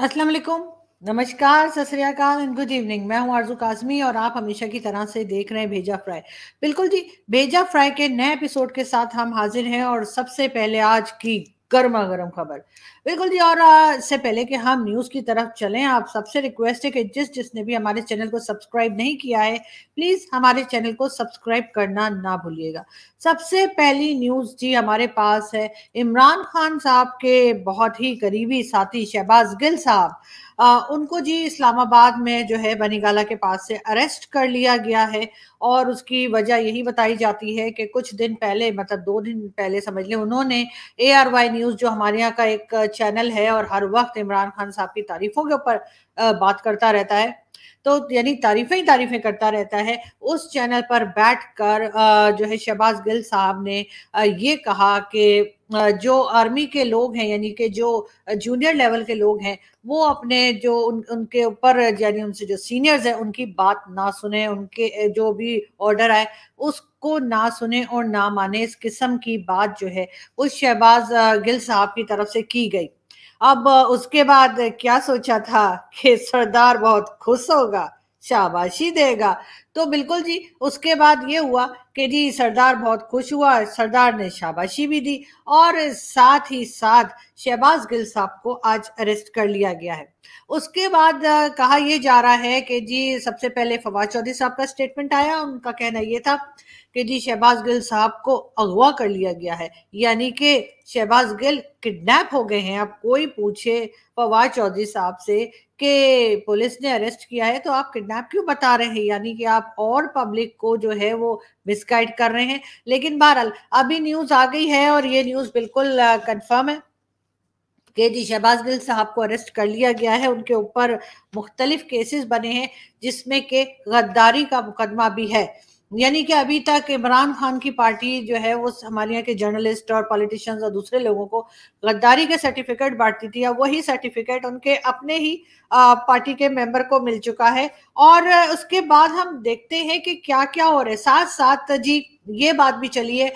अस्सलाम वालेकुम, नमस्कार, सत श्री अकाल एंड गुड इवनिंग। मैं हूं आरज़ू काज़मी और आप हमेशा की तरह से देख रहे हैं भेजा फ्राई। बिल्कुल जी, भेजा फ्राई के नए एपिसोड के साथ हम हाजिर हैं और सबसे पहले आज की गर्मा-गर्म खबर। बिल्कुल जी और इससे पहले कि हम न्यूज़ की तरफ चलें, आप सबसे रिक्वेस्ट है कि जिसने भी हमारे चैनल को सब्सक्राइब नहीं किया है, प्लीज़ हमारे चैनल को सब्सक्राइब करना ना भूलिएगा। सबसे पहली न्यूज़ जी हमारे पास है इमरान खान साहब के बहुत ही करीबी साथी शहबाज गिल साहब, उनको जी इस्लामाबाद में जो है बनीगाला के पास से अरेस्ट कर लिया गया है और उसकी वजह यही बताई जाती है कि कुछ दिन पहले मतलब 2 दिन पहले समझ लें उन्होंने ARY न्यूज़ जो हमारे यहाँ का एक चैनल है और हर वक्त इमरान खान साहब की तारीफों के ऊपर बात करता रहता है, तो यानी तारीफ़ें ही तारीफ़ें करता रहता है। उस चैनल पर बैठकर जो है शहबाज गिल साहब ने ये कहा कि जो आर्मी के लोग हैं यानी कि जो जूनियर लेवल के लोग हैं, वो अपने जो उनके ऊपर यानी उनसे जो सीनियर्स हैं, उनकी बात ना सुने, उनके जो भी ऑर्डर आए, उसको ना सुने और ना माने। इस किस्म की बात जो है, उस शहबाज गिल साहब की तरफ से की गई। अब उसके बाद क्या सोचा था कि सरदार बहुत खुश होगा, शाबाशी देगा। तो बिल्कुल जी, उसके बाद ये हुआ कि जी सरदार बहुत खुश हुआ, सरदार ने शाबाशी भी दी और साथ ही साथ शहबाज गिल साहब को आज अरेस्ट कर लिया गया है। उसके बाद कहा यह जा रहा है कि जी सबसे पहले फवाद चौधरी साहब का स्टेटमेंट आया, उनका कहना ये था कि जी शहबाज गिल साहब को अगवा कर लिया गया है, यानी कि शहबाज गिल किडनैप हो गए हैं। अब कोई पूछे फवाद चौधरी साहब से कि पुलिस ने अरेस्ट किया है तो आप किडनैप क्यों बता रहे हैं, यानी कि आप और पब्लिक को जो है वो मिसगाइड कर रहे हैं। लेकिन बहरहाल अभी न्यूज़ आ गई है और ये न्यूज़ बिल्कुल कंफर्म है कि जी शहबाज गिल साहब को अरेस्ट कर लिया गया है। उनके ऊपर मुख्तलिफ केसेस बने हैं जिसमें कि गद्दारी का मुकदमा भी है, यानी कि अभी तक इमरान खान की पार्टी जो है वो हमारे यहाँ के जर्नलिस्ट और पॉलिटिशियंस और दूसरे लोगों को गद्दारी के सर्टिफिकेट बांटती थी। अब वही सर्टिफिकेट उनके अपने ही पार्टी के मेंबर को मिल चुका है और उसके बाद हम देखते हैं कि क्या क्या हो रहा है। साथ साथ जी ये बात भी चली है,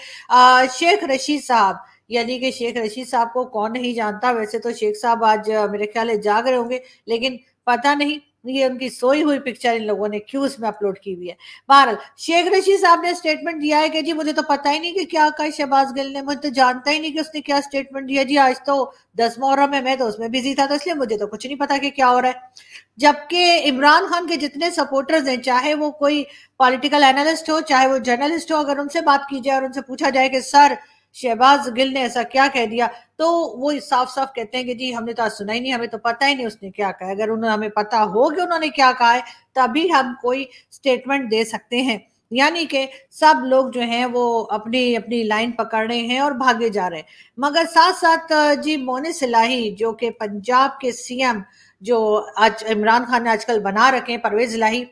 शेख रशीद साहब, यानी कि शेख रशीद साहब को कौन नहीं जानता। वैसे तो शेख साहब आज मेरे ख्याल है जाग रहे होंगे, लेकिन पता नहीं ये उनकी सोई हुई पिक्चर इन लोगों ने क्यों इसमें अपलोड की हुई है। बहरहाल शेख रशीद साहब ने स्टेटमेंट दिया है कि जी मुझे तो पता ही नहीं कि क्या कहा शहबाज गिल ने, मुझे तो जानता ही नहीं कि उसने क्या स्टेटमेंट दिया। जी आज तो 10 मुहर्रम है, मैं तो उसमें बिजी था, तो इसलिए मुझे तो कुछ नहीं पता कि क्या हो रहा है। जबकि इमरान खान के जितने सपोर्टर्स हैं, चाहे वो कोई पॉलिटिकल एनालिस्ट हो, चाहे वो जर्नलिस्ट हो, अगर उनसे बात की जाए और उनसे पूछा जाए कि सर शहबाज गिल ने ऐसा क्या कह दिया, तो वो साफ साफ कहते हैं कि जी हमने तो आज सुना ही नहीं, हमें तो पता ही नहीं उसने क्या कहा। अगर उन्हें हमें पता हो कि उन्होंने क्या कहा है तभी हम कोई स्टेटमेंट दे सकते हैं। यानी कि सब लोग जो हैं वो अपनी अपनी लाइन पकड़ रहे हैं और भागे जा रहे हैं। मगर साथ साथ जी मोनिस इलाही जो कि पंजाब के CM जो आज इमरान खान ने आजकल बना रखे हैं, परवेज इलाही,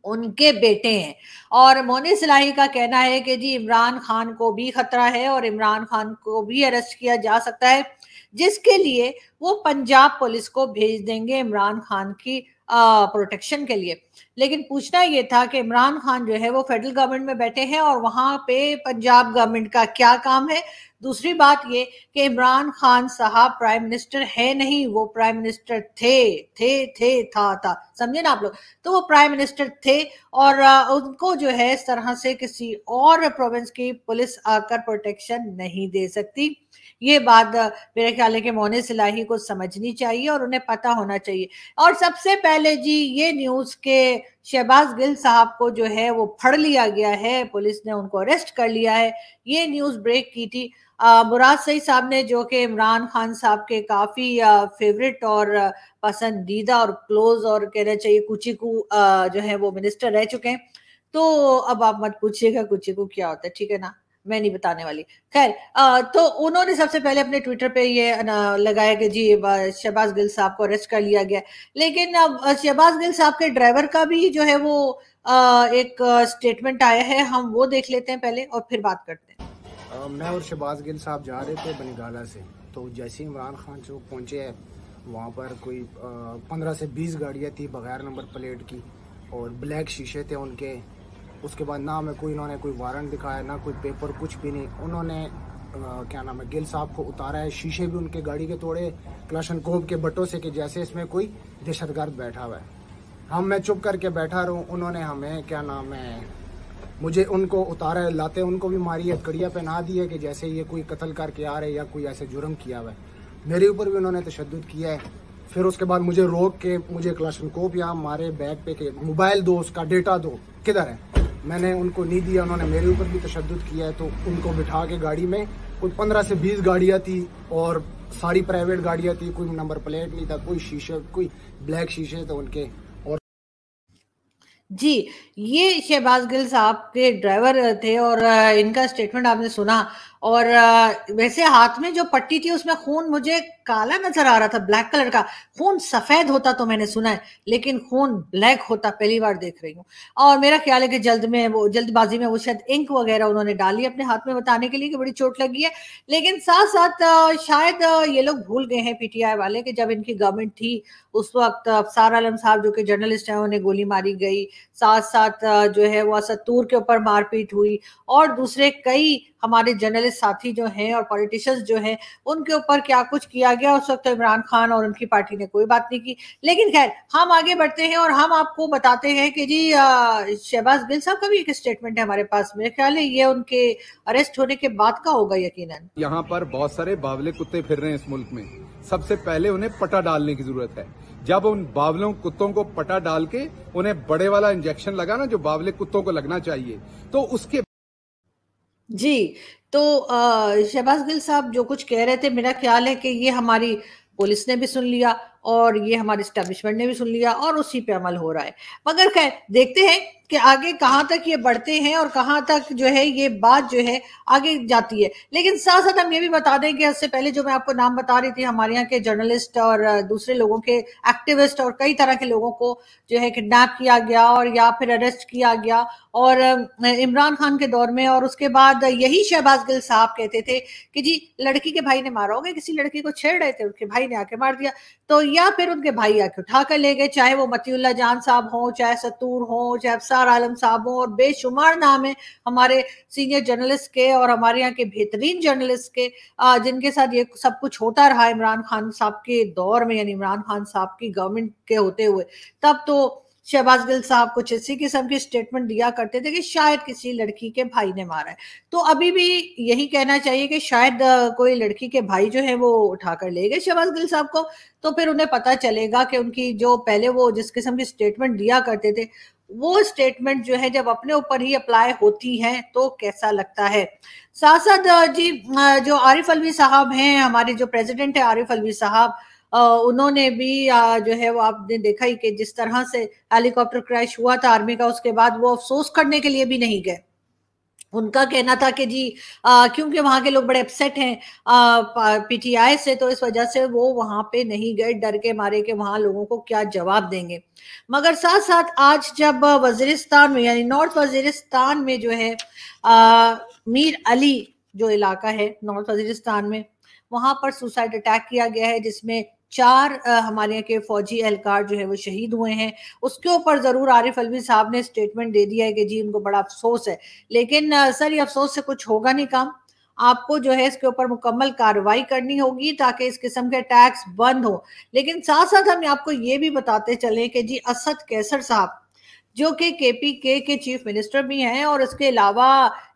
उनके बेटे हैं और मोनिस इलाही का कहना है कि जी इमरान खान को भी खतरा है और इमरान खान को भी अरेस्ट किया जा सकता है, जिसके लिए वो पंजाब पुलिस को भेज देंगे इमरान खान की प्रोटेक्शन के लिए। लेकिन पूछना ये था कि इमरान खान जो है वो फेडरल गवर्नमेंट में बैठे हैं और वहां पे पंजाब गवर्नमेंट का क्या काम है। दूसरी बात ये कि इमरान खान साहब प्राइम मिनिस्टर है नहीं, वो प्राइम मिनिस्टर थे था समझे ना आप लोग। तो वो प्राइम मिनिस्टर थे और उनको जो है इस तरह से किसी और प्रोविंस की पुलिस आकर प्रोटेक्शन नहीं दे सकती। ये बात मेरे ख्याल है कि मोनिस इलाही को समझनी चाहिए और उन्हें पता होना चाहिए। और सबसे पहले जी ये न्यूज़ के शहबाज गिल साहब को जो है वो फड़ लिया गया है, पुलिस ने उनको अरेस्ट कर लिया है, ये न्यूज़ ब्रेक की थी मुराद सईद साहब ने, जो कि इमरान खान साहब के काफ़ी फेवरेट और पसंदीदा और क्लोज और कहना चाहिए कुचीकू जो है वो मिनिस्टर रह चुके हैं। तो अब आप मत पूछिएगा कुचीकू क्या होता है, ठीक है ना, मैं नहीं बताने वाली। खैर तो उन्होंने सबसे पहले अपने ट्विटर पे ये लगाया कि जी शहबाज गिल साहब को अरेस्ट कर लिया गया। लेकिन अब शहबाज गिल साहब के ड्राइवर का भी जो है वो एक स्टेटमेंट आया है, हम वो देख लेते हैं पहले और फिर बात करते हैं। मैं और शहबाज गिल साहब जा रहे थे बनीगाला से, तो जैसे ही इमरान खान चौक पहुंचे हैं वहाँ पर कोई 15 से 20 गाड़ियाँ थी बगैर नंबर प्लेट की और ब्लैक शीशे थे उनके। उसके बाद ना हमें कोई इन्होंने कोई वारंट दिखाया, ना कोई पेपर, कुछ भी नहीं। उन्होंने क्या नाम है, गिल साहब को उतारा है, शीशे भी उनके गाड़ी के तोड़े क्लाशनकोव के बटों से कि जैसे इसमें कोई दहशतगर्द बैठा हुआ है। मैं चुप करके बैठा रहूं, उन्होंने हमें क्या नाम है, मुझे उनको उतारा है, लाते उनको भी मारी है, कड़िया पहना दी है कि जैसे ये कोई कत्ल करके आ रहे या कोई ऐसे जुर्म किया हुआ है। मेरे ऊपर भी उन्होंने तशद्दुद किया है। फिर उसके बाद मुझे रोक के मुझे क्लाशनकोव यहाँ मारे बैग पे के मोबाइल दो, उसका डेटा दो, किधर है? मैंने उनको नहीं दिया, उन्होंने मेरे ऊपर भी तशद्दुद किया है। तो उनको बिठा के गाड़ी में, कोई 15 से 20 गाड़ियाँ थी और सारी प्राइवेट गाड़ियाँ थी, कोई नंबर प्लेट नहीं था, कोई शीशे, कोई ब्लैक शीशे थे उनके। और जी, ये शहबाज गिल साहब के ड्राइवर थे और इनका स्टेटमेंट आपने सुना। और वैसे हाथ में जो पट्टी थी उसमें खून मुझे काला नजर आ रहा था, ब्लैक कलर का। खून सफेद होता तो मैंने सुना है, लेकिन खून ब्लैक होता पहली बार देख रही हूँ। और मेरा ख्याल है कि जल्दबाजी में वो शायद इंक वगैरह उन्होंने डाली अपने हाथ में बताने के लिए कि बड़ी चोट लगी है। लेकिन साथ साथ शायद ये लोग भूल गए हैं पीटीआई वाले कि जब इनकी गवर्नमेंट थी उस वक्त अफसार आलम साहब जो कि जर्नलिस्ट हैं उन्हें गोली मारी गई, साथ साथ जो है वो असतूर के ऊपर मारपीट हुई, और दूसरे कई हमारे जर्नलिस्ट साथी जो हैं और पॉलिटिशियंस जो हैं उनके ऊपर क्या कुछ किया गया। उस वक्त तो इमरान खान और उनकी पार्टी ने कोई बात नहीं की। लेकिन खैर, हम आगे बढ़ते हैं और हम आपको बताते हैं कि जी शहबाज गिल साहब का भी एक स्टेटमेंट है हमारे पास। मेरे ख्याल है ये उनके अरेस्ट होने के बाद का होगा यकीनन। यहाँ पर बहुत सारे बावले कुत्ते फिर रहे हैं इस मुल्क में। सबसे पहले उन्हें पटा डालने की जरूरत है। जब उन बावलों कुत्तों को पटा डाल के उन्हें बड़े वाला इंजेक्शन लगा ना, जो बावले कुत्तों को लगना चाहिए, तो उसके जी, तो शहबाज गिल साहब जो कुछ कह रहे थे, मेरा ख्याल है कि ये हमारी पुलिस ने भी सुन लिया और ये हमारे एस्टेब्लिशमेंट ने भी सुन लिया और उसी पे अमल हो रहा है। मगर खैर, देखते हैं कि आगे कहाँ तक ये बढ़ते हैं और कहाँ तक जो है ये बात जो है आगे जाती है। लेकिन साथ साथ हम ये भी बता दें कि इससे पहले जो मैं आपको नाम बता रही थी हमारे यहाँ के जर्नलिस्ट और दूसरे लोगों के एक्टिविस्ट और कई तरह के लोगों को जो है किडनैप किया गया और या फिर अरेस्ट किया गया, और इमरान खान के दौर में। और उसके बाद यही शहबाज गिल साहब कहते थे कि जी लड़की के भाई ने मारा होगा, किसी लड़की को छेड़ रहे थे, उनके भाई ने आके मार दिया। तो या फिर उनके भाई आके उठा कर ले गए, चाहे वो मतीउल्लाह जान साहब हो, चाहे सत्तूर हो, चाहे अफसार आलम साहब हो, और बेशुमार नाम है हमारे सीनियर जर्नलिस्ट के और हमारे यहाँ के बेहतरीन जर्नलिस्ट के जिनके साथ ये सब कुछ होता रहा इमरान खान साहब के दौर में, यानी इमरान खान साहब की गवर्नमेंट के होते हुए। तब तो शहबाज गिल साहब कुछ इसी किस्म की स्टेटमेंट दिया करते थे कि शायद किसी लड़की के भाई ने मारा है। तो अभी भी यही कहना चाहिए कि शायद कोई लड़की के भाई जो है वो उठाकर ले गए शहबाज गिल साहब को। तो फिर उन्हें पता चलेगा कि उनकी जो पहले वो जिस किस्म की स्टेटमेंट दिया करते थे, वो स्टेटमेंट जो है जब अपने ऊपर ही अप्लाई होती है तो कैसा लगता है। साथ साथ जी जो आरिफ अलवी साहब हैं, हमारे जो प्रेसिडेंट है आरिफ अलवी साहब, उन्होंने भी जो है वो आपने देखा ही कि जिस तरह से हेलीकॉप्टर क्रैश हुआ था आर्मी का, उसके बाद वो अफसोस करने के लिए भी नहीं गए। उनका कहना था कि जी क्योंकि वहां के लोग बड़े अपसेट हैं पीटीआई से, तो इस वजह से वो वहां पे नहीं गए, डर के मारे कि वहां लोगों को क्या जवाब देंगे। मगर साथ साथ आज जब वजीरिस्तान में यानी नॉर्थ वजीरिस्तान में जो है मीर अली जो इलाका है नॉर्थ वजीरिस्तान में, वहां पर सुसाइड अटैक किया गया है जिसमें 4 हमारे यहाँ के फौजी एहलकार जो है वो शहीद हुए हैं। उसके ऊपर जरूर आरिफ अलवी साहब ने स्टेटमेंट दे दिया है कि जी उनको बड़ा अफसोस है। लेकिन सर ये अफसोस से कुछ होगा नहीं काम, आपको जो है इसके ऊपर मुकम्मल कार्रवाई करनी होगी ताकि इस किस्म के अटैक्स बंद हो। लेकिन साथ साथ हम आपको ये भी बताते चले कि जी असद कैसर साहब जो कि केपीके के चीफ मिनिस्टर भी हैं और इसके अलावा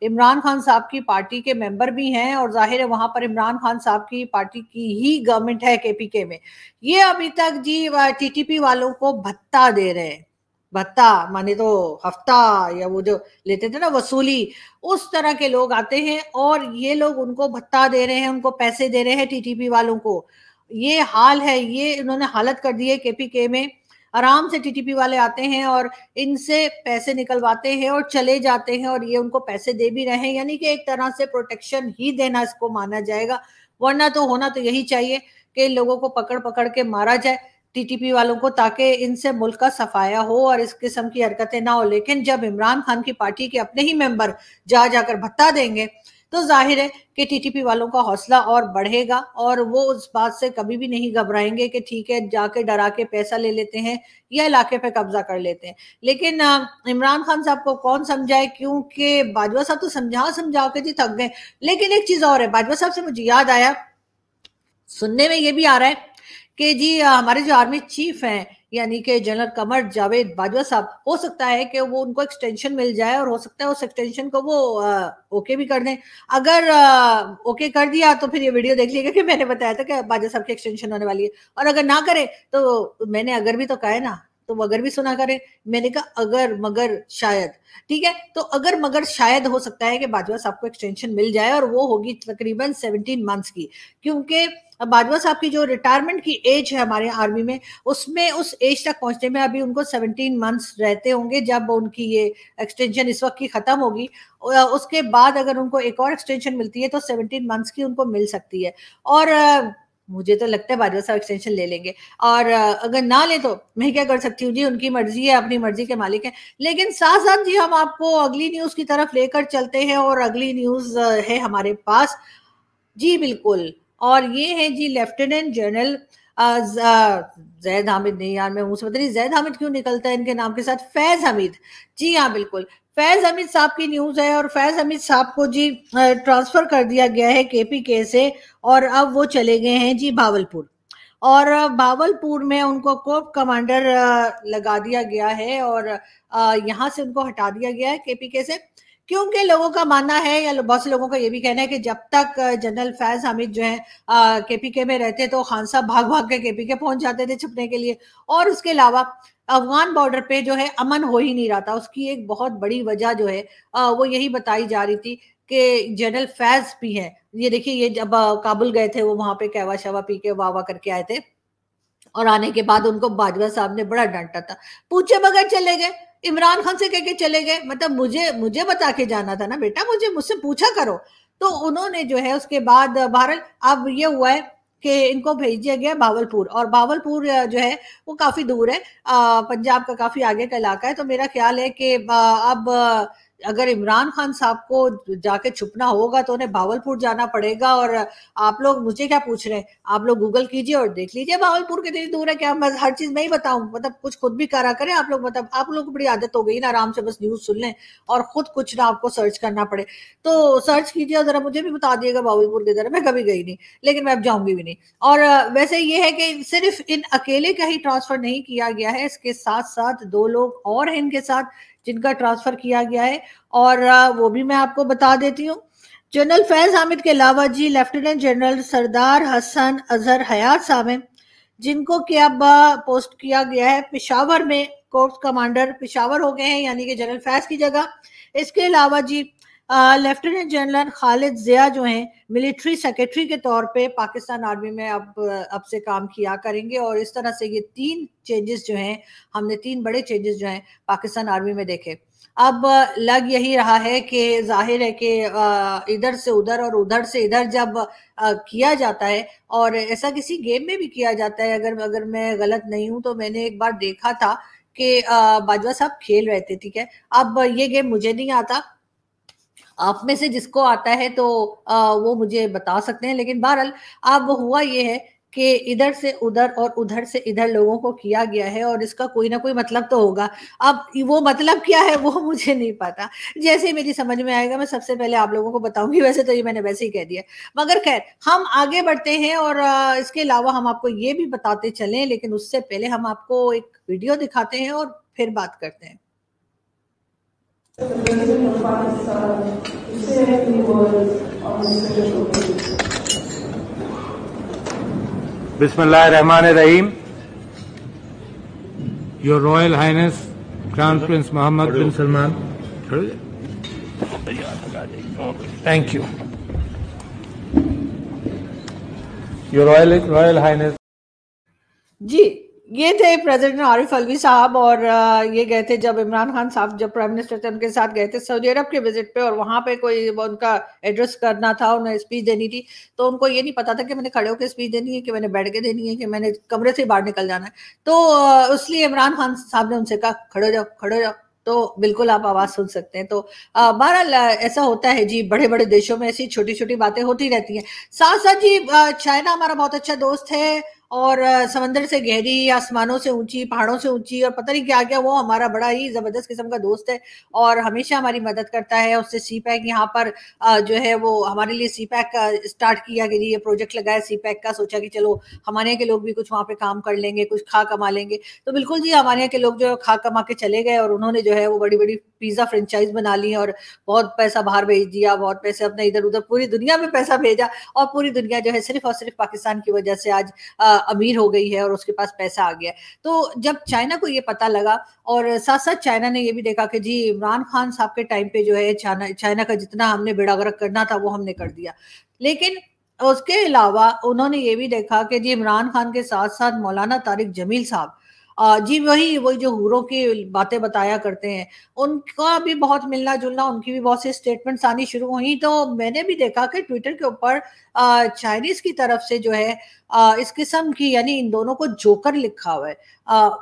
इमरान खान साहब की पार्टी के मेंबर भी हैं, और जाहिर है वहां पर इमरान खान साहब की पार्टी की ही गवर्नमेंट है केपीके में। ये अभी तक जी टीटीपी वालों को भत्ता दे रहे हैं। भत्ता माने तो हफ्ता या वो जो लेते थे ना वसूली, उस तरह के लोग आते हैं और ये लोग उनको भत्ता दे रहे हैं, उनको पैसे दे रहे हैं टीटीपी वालों को। ये हाल है, ये इन्होंने हालत कर दी है केपीके में। आराम से टीटीपी वाले आते हैं और इनसे पैसे निकलवाते हैं और चले जाते हैं, और ये उनको पैसे दे भी रहे हैं, यानी कि एक तरह से प्रोटेक्शन ही देना इसको माना जाएगा। वरना तो होना तो यही चाहिए कि लोगों को पकड़ पकड़ के मारा जाए टीटीपी वालों को, ताकि इनसे मुल्क का सफाया हो और इस किस्म की हरकतें ना हो। लेकिन जब इमरान खान की पार्टी के अपने ही मेंबर जा जाकर भत्ता देंगे तो जाहिर है कि टीटीपी वालों का हौसला और बढ़ेगा और वो उस बात से कभी भी नहीं घबराएंगे कि ठीक है जाके डरा के पैसा ले लेते हैं या इलाके पे कब्जा कर लेते हैं। लेकिन इमरान खान साहब को कौन समझाए, क्योंकि बाजवा साहब तो समझा समझा के जी थक गए। लेकिन एक चीज और है, बाजवा साहब से मुझे याद आया, सुनने में ये भी आ रहा है कि जी हमारे जो आर्मी चीफ हैं यानी कि जनरल कमर जावेद बाजवा साहब, हो सकता है कि वो उनको एक्सटेंशन मिल जाए और हो सकता है उस एक्सटेंशन को वो ओके भी कर दें। अगर ओके कर दिया तो फिर ये वीडियो देख लीजिएगा कि मैंने बताया था कि बाजवा साहब की एक्सटेंशन होने वाली है, और अगर ना करे तो मैंने अगर भी तो कहा है ना, तो वो अगर भी सुना करे, मैंने कहा अगर मगर शायद, ठीक है। तो अगर मगर शायद हो सकता है कि बाजवा साहब को एक्सटेंशन मिल जाए और वो होगी तकरीबन 17 मंथ्स की, क्योंकि बाजवा साहब की जो रिटायरमेंट की एज है हमारे आर्मी में, उसमें उस एज तक पहुंचने में अभी उनको 17 मंथ्स रहते होंगे। जब उनकी ये एक्सटेंशन इस वक्त की खत्म होगी, उसके बाद अगर उनको एक और एक्सटेंशन मिलती है तो 17 मंथ्स की उनको मिल सकती है। और मुझे तो लगता है बाजवा साहब एक्सटेंशन ले लेंगे, और अगर ना ले तो मैं क्या कर सकती हूँ जी, उनकी मर्जी है, अपनी मर्जी के मालिक है। लेकिन साथ साथ जी हम आपको अगली न्यूज की तरफ लेकर चलते हैं, और अगली न्यूज है हमारे पास जी, बिल्कुल, और ये है जी लेफ्टिनेंट जनरल जैद हामिद, नहीं यार मैं मुंह से पता नहीं जैद हामिद क्यों निकलता है इनके नाम के साथ, फैज हमीद। जी हाँ बिल्कुल, फैज हमीद साहब की न्यूज है, और फैज हमीद साहब को जी ट्रांसफर कर दिया गया है केपीके से, और अब वो चले गए हैं जी भावलपुर, और भावलपुर में उनको कोर कमांडर लगा दिया गया है, और यहाँ से उनको हटा दिया गया है केपीके से, क्योंकि लोगों का मानना है, या बहुत से लोगों का ये भी कहना है कि जब तक जनरल फैज हामिद जो है केपीके में रहते तो खान साहब भाग भाग के केपीके पहुंच जाते थे छुपने के लिए, और उसके अलावा अफगान बॉर्डर पे जो है अमन हो ही नहीं रहा था। उसकी एक बहुत बड़ी वजह जो है वो यही बताई जा रही थी कि जनरल फैज भी है, ये देखिए ये जब काबुल गए थे वो वहां पे कहवा शवा पी के वाह वाह करके आए थे, और आने के बाद उनको बाजवा साहब ने बड़ा डांटा था, पूछे बगैर चले गए, इमरान खान से कह के चले गए, मतलब मुझे बता के जाना था ना बेटा, मुझसे पूछा करो। तो उन्होंने जो है उसके बाद बहरहाल अब ये हुआ है कि इनको भेज दिया गया भावलपुर, और भावलपुर जो है वो काफी दूर है, पंजाब का काफी आगे का इलाका है। तो मेरा ख्याल है कि अब अगर इमरान खान साहब को जाके छुपना होगा तो उन्हें भावलपुर जाना पड़ेगा। और आप लोग मुझे क्या पूछ रहे हैं, आप लोग गूगल कीजिए और देख लीजिए भावलपुर कितनी दूर है, क्या मैं हर चीज मैं ही बताऊं, मतलब कुछ खुद भी करा करें आप लोग, मतलब आप लोग को बड़ी आदत हो गई ना आराम से बस न्यूज सुन लें और खुद कुछ ना आपको सर्च करना पड़े। तो सर्च कीजिए और जरा मुझे भी बता दिएगा भावलपुर की तरह, मैं कभी गई नहीं लेकिन मैं अब जाऊंगी भी नहीं। और वैसे ये है कि सिर्फ इन अकेले का ही ट्रांसफर नहीं किया गया है, इसके साथ साथ 2 लोग और हैं इनके साथ जिनका ट्रांसफर किया गया है, और वो भी मैं आपको बता देती हूँ। जनरल फैज हामिद के अलावा जी लेफ्टिनेंट जनरल सरदार हसन अजहर हयात साहब हैं, जिनको कि अब पोस्ट किया गया है पेशावर में, कोर्स कमांडर पेशावर हो गए हैं यानी कि जनरल फैज की जगह। इसके अलावा जी लेफ्टिनेंट जनरल खालिद जिया जो हैं मिलिट्री सेक्रेटरी के तौर पे पाकिस्तान आर्मी में अब से काम किया करेंगे। और इस तरह से ये 3 चेंजेस जो हैं, हमने 3 बड़े चेंजेस जो हैं पाकिस्तान आर्मी में देखे। अब लग यही रहा है कि जाहिर है कि इधर से उधर और उधर से इधर जब किया जाता है, और ऐसा किसी गेम में भी किया जाता है, अगर मैं गलत नहीं हूं तो मैंने एक बार देखा था कि बाजवा साहब खेल रहे थे, ठीक है। अब ये गेम मुझे नहीं आता, आप में से जिसको आता है तो वो मुझे बता सकते हैं, लेकिन बहरहाल अब हुआ ये है कि इधर से उधर और उधर से इधर लोगों को किया गया है, और इसका कोई ना कोई मतलब तो होगा। अब वो मतलब क्या है वो मुझे नहीं पता, जैसे मेरी समझ में आएगा मैं सबसे पहले आप लोगों को बताऊंगी। वैसे तो ये मैंने वैसे ही कह दिया, मगर खैर हम आगे बढ़ते हैं, और इसके अलावा हम आपको ये भी बताते चलें, लेकिन उससे पहले हम आपको एक वीडियो दिखाते हैं और फिर बात करते हैं। Bismillahirrahmanirrahim. Your Royal Highness Crown Prince Mohammed bin Salman. Thank you. Your Royal Highness. जी, ये थे प्रेसिडेंट आरिफ अलवी साहब, और ये गए थे जब इमरान खान साहब जब प्राइम मिनिस्टर थे उनके साथ गए थे सऊदी अरब के विजिट पे, और वहां पे कोई उनका एड्रेस करना था, उन्हें स्पीच देनी थी, तो उनको ये नहीं पता था कि मैंने खड़े होकर स्पीच देनी है, कि मैंने बैठ के देनी है, कि मैंने कमरे से बाहर निकल जाना है। तो इसलिए इमरान खान साहब ने उनसे कहा खड़े जाओ खड़े जाओ, तो बिल्कुल आप आवाज सुन सकते हैं। तो बहरहाल ऐसा होता है जी, बड़े बड़े देशों में ऐसी छोटी छोटी बातें होती रहती हैं। साथ साथ जी चाइना हमारा बहुत अच्छा दोस्त है, और समंदर से गहरी, आसमानों से ऊंची, पहाड़ों से ऊंची, और पता नहीं क्या क्या, वो हमारा बड़ा ही जबरदस्त किस्म का दोस्त है और हमेशा हमारी मदद करता है। उससे सी पैक यहाँ पर जो है वो हमारे लिए सी पैक स्टार्ट किया कि ये प्रोजेक्ट लगाया सी पैक का, सोचा कि चलो हमारे यहाँ के लोग भी कुछ वहाँ पे काम कर लेंगे, कुछ खा कमा लेंगे। तो बिल्कुल जी, हमारे यहाँ के लोग जो खा कमा के चले गए और उन्होंने जो है वो बड़ी बड़ी पिज्जा फ्रेंचाइज बना ली और बहुत पैसा बाहर भेज दिया, बहुत पैसे अपने इधर उधर पूरी दुनिया में पैसा भेजा, और पूरी दुनिया जो है सिर्फ और सिर्फ पाकिस्तान की वजह से आज अमीर हो गई है और उसके पास पैसा आ गया। तो जब चाइना को ये पता लगा, और साथ साथ चाइना ने ये भी देखा कि जी इमरान खान साहब के टाइम पे जो है चाइना का जितना हमने बेड़ा गर्क करना था वो हमने कर दिया। लेकिन उसके अलावा उन्होंने ये भी देखा कि जी इमरान खान के साथ साथ मौलाना तारिक जमील साहब, जी वही जो हूरों की बातें बताया करते हैं, उनका भी बहुत मिलना जुलना, उनकी भी बहुत सी स्टेटमेंट्स आनी शुरू हुई। तो मैंने भी देखा कि ट्विटर के ऊपर चाइनीज की तरफ से जो है इस किस्म की, यानी इन दोनों को जोकर लिखा हुआ है।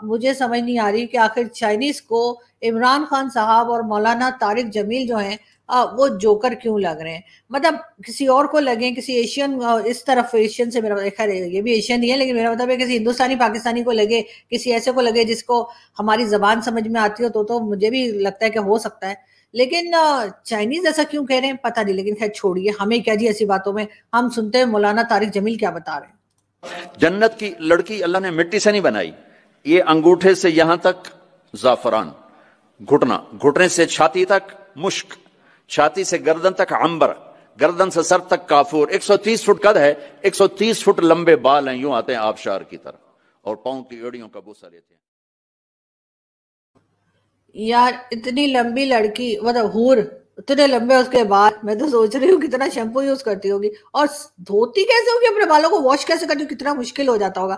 मुझे समझ नहीं आ रही कि आखिर चाइनीज को इमरान खान साहब और मौलाना तारिक जमील जो हैं वो जोकर क्यों लग रहे हैं। मतलब किसी और को लगे, किसी एशियन, इस तरफ एशियन से मेरा खैर ये भी एशियन ही है, लेकिन मेरा मतलब है किसी हिंदुस्तानी पाकिस्तानी को लगे, किसी ऐसे को लगे जिसको हमारी जबान समझ में आती हो, तो मुझे भी लगता है कि हो सकता है। लेकिन चाइनीज ऐसा क्यों कह रहे हैं पता नहीं, लेकिन खैर छोड़िए, हमें क्या जी ऐसी बातों में। हम सुनते हैं मौलाना तारिक जमील क्या बता रहे हैं। जन्नत की लड़की अल्लाह ने मिट्टी से नहीं बनाई, ये अंगूठे से यहां तक जाफरान, घुटने से छाती तक मुश्क, छाती से गर्दन तक अंबर, गर्दन से सर तक काफूर। 130 फुट कद है, 130 फुट लंबे बाल हैं, यूं आते हैं आबशार की तरह, और पांव की एड़ियों का बूसा लेते हैं। यार इतनी लंबी लड़की, मतलब हूर, इतने लंबे उसके बाल, मैं तो सोच रही हूँ कितना शैम्पू यूज करती होगी, और धोती कैसे होगी, अपने बालों को वॉश कैसे करती होगी, कितना मुश्किल हो जाता होगा।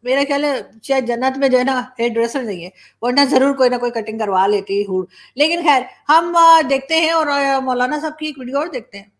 मेरा ख्याल है शायद जन्नत में जो है ना हेयर ड्रेसर नहीं है, वरना जरूर कोई ना कोई कटिंग करवा लेती हूँ। लेकिन खैर हम देखते हैं और मौलाना साहब की एक वीडियो और देखते हैं।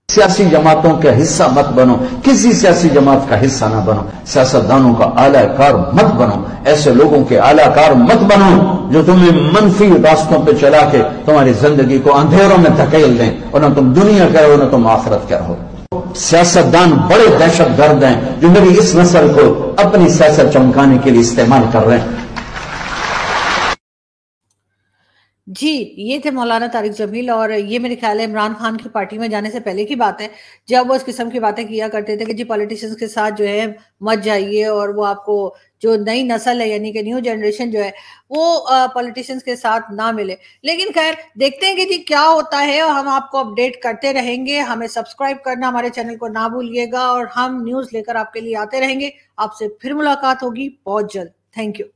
सियासी जमातों के हिस्सा मत बनो, किसी सियासी जमात का हिस्सा ना बनो, सियासतदानों का आलाकार मत बनो, ऐसे लोगों के आलाकार मत बनो जो तुम्हें मनफी रास्तों पे चला के तुम्हारी जिंदगी को अंधेरों में धकेल दें, और न तुम दुनिया के रहो न तुम आखिरत के रहो। सियासतदान बड़े दहशत गर्द हैं जो मेरी इस नस्ल को अपनी सियासत चमकाने के लिए इस्तेमाल कर रहे हैं। जी, ये थे मौलाना तारिक जमील, और ये मेरे ख्याल है इमरान खान की पार्टी में जाने से पहले की बात है, जब वो इस किस्म की बातें किया करते थे कि जी पॉलिटिशियंस के साथ जो है मत जाइए, और वो आपको जो नई नस्ल है यानी कि न्यू जनरेशन जो है वो पॉलिटिशियंस के साथ ना मिले। लेकिन खैर देखते हैं कि जी क्या होता है, और हम आपको अपडेट करते रहेंगे। हमें सब्सक्राइब करना हमारे चैनल को ना भूलिएगा, और हम न्यूज़ लेकर आपके लिए आते रहेंगे। आपसे फिर मुलाकात होगी बहुत जल्द। Thank you.